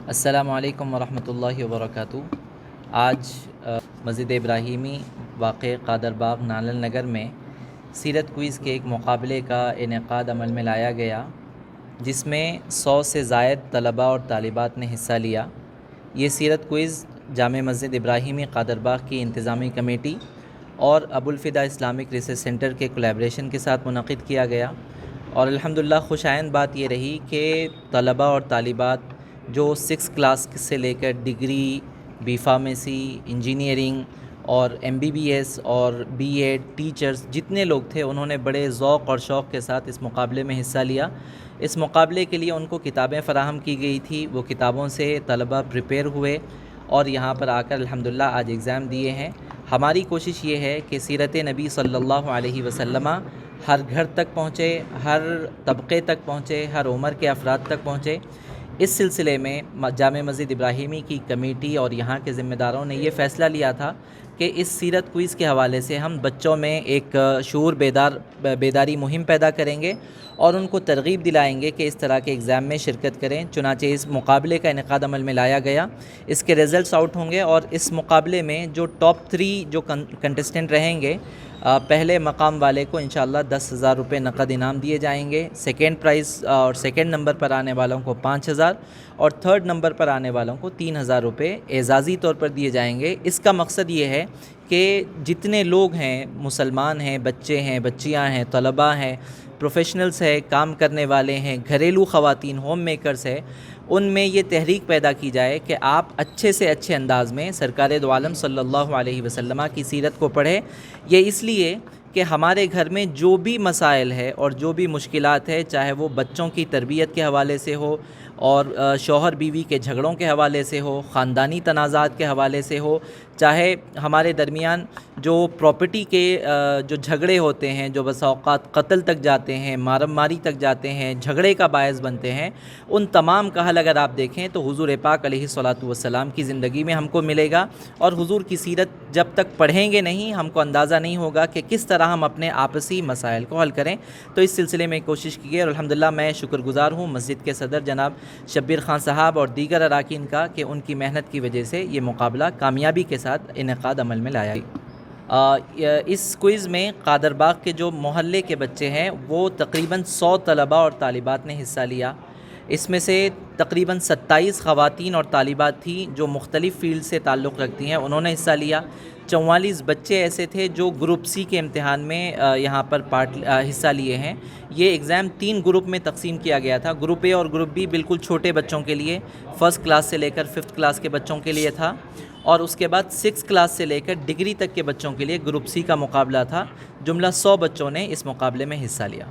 السلام علیکم ورحمۃ اللہ وبرکاتہ۔ آج مسجد ابراہیمی واقع قادر باغ نالل نگر میں سیرت کوئز کے ایک مقابلے کا انعقاد عمل میں لایا گیا، جس میں 100 سے زائد طلباء اور طالبات نے حصہ لیا۔ یہ سیرت کوئز جامع مسجد ابراہیمی قادر باغ کی انتظامی کمیٹی اور ابوالفدا اسلامک ریسرچ سینٹر کے کولیبریشن کے ساتھ منعقد کیا گیا، اور الحمدللہ خوش آئند بات یہ رہی کہ طلباء اور طالبات جو 6 کلاس سے لے کر ڈگری، بی فارمیسی، انجینئرنگ اور MBBS اور BEd ٹیچرز جتنے لوگ تھے، انہوں نے بڑے ذوق اور شوق کے ساتھ اس مقابلے میں حصہ لیا۔ اس مقابلے کے لیے ان کو کتابیں فراہم کی گئی تھی، وہ کتابوں سے طلباء پریپیئر ہوئے اور یہاں پر آ کر الحمدللہ آج ایگزام دیے ہیں۔ ہماری کوشش یہ ہے کہ سیرت نبی صلی اللہ علیہ وسلم ہر گھر تک پہنچے، ہر طبقے تک پہنچے، ہر عمر کے افراد تک پہنچے۔ اس سلسلے میں جامع مسجد ابراہیمی کی کمیٹی اور یہاں کے ذمہ داروں نے یہ فیصلہ لیا تھا کہ اس سیرت کوئز کے حوالے سے ہم بچوں میں ایک شعور بیداری مہم پیدا کریں گے اور ان کو ترغیب دلائیں گے کہ اس طرح کے ایگزام میں شرکت کریں۔ چنانچہ اس مقابلے کا انعقاد عمل میں لایا گیا، اس کے ریزلٹس آؤٹ ہوں گے، اور اس مقابلے میں جو ٹاپ 3 جو کنٹسٹنٹ رہیں گے، پہلے مقام والے کو انشاءاللہ 10,000 روپے نقد انعام دیے جائیں گے، سیکنڈ پرائز اور سیکنڈ نمبر پر آنے والوں کو 5,000 اور تھرڈ نمبر پر آنے والوں کو 3,000 روپے اعزازی طور پر دیے جائیں گے۔ اس کا مقصد یہ ہے کہ جتنے لوگ ہیں، مسلمان ہیں، بچے ہیں، بچیاں ہیں، طلباء ہیں، پروفیشنلز ہیں، کام کرنے والے ہیں، گھریلو خواتین، ہوم میکرز ہیں، ان میں یہ تحریک پیدا کی جائے کہ آپ اچھے سے اچھے انداز میں سرکار دو عالم صلی اللہ علیہ وسلم کی سیرت کو پڑھیں۔ یہ اس لیے کہ ہمارے گھر میں جو بھی مسائل ہے اور جو بھی مشکلات ہے، چاہے وہ بچوں کی تربیت کے حوالے سے ہو اور شوہر بیوی کے جھگڑوں کے حوالے سے ہو، خاندانی تنازعات کے حوالے سے ہو، چاہے ہمارے درمیان جو پراپرٹی کے جو جھگڑے ہوتے ہیں، جو بسا اوقات قتل تک جاتے ہیں، مارم ماری تک جاتے ہیں، جھگڑے کا باعث بنتے ہیں، ان تمام کا حل اگر آپ دیکھیں تو حضور پاک علیہ الصلاۃ والسلام کی زندگی میں ہم کو ملے گا، اور حضور کی سیرت جب تک پڑھیں گے نہیں، ہم کو اندازہ نہیں ہوگا کہ کس طرح ہم اپنے آپسی مسائل کو حل کریں۔ تو اس سلسلے میں کوشش کی ہے، اور الحمدللہ میں شکر گزار ہوں مسجد کے صدر جناب شبیر خان صاحب اور دیگر اراکین کا کہ ان کی محنت کی وجہ سے یہ مقابلہ کامیابی کے ساتھ انعقاد عمل میں لایا گیا۔ اس کوئز میں قادر باغ کے جو محلے کے بچے ہیں، وہ تقریباً 100 طلباء اور طالبات نے حصہ لیا۔ اس میں سے تقریباً 27 خواتین اور طالبات تھیں جو مختلف فیلڈ سے تعلق رکھتی ہیں، انہوں نے حصہ لیا۔ 44 بچے ایسے تھے جو گروپ C کے امتحان میں یہاں پر حصہ لیے ہیں۔ یہ ایگزام 3 گروپ میں تقسیم کیا گیا تھا۔ گروپ A اور گروپ B بالکل چھوٹے بچوں کے لیے، 1st کلاس سے لے کر 5th کلاس کے بچوں کے لیے تھا، اور اس کے بعد 6 کلاس سے لے کر ڈگری تک کے بچوں کے لیے گروپ C کا مقابلہ تھا۔ جملہ 100 بچوں نے اس مقابلے میں حصہ لیا۔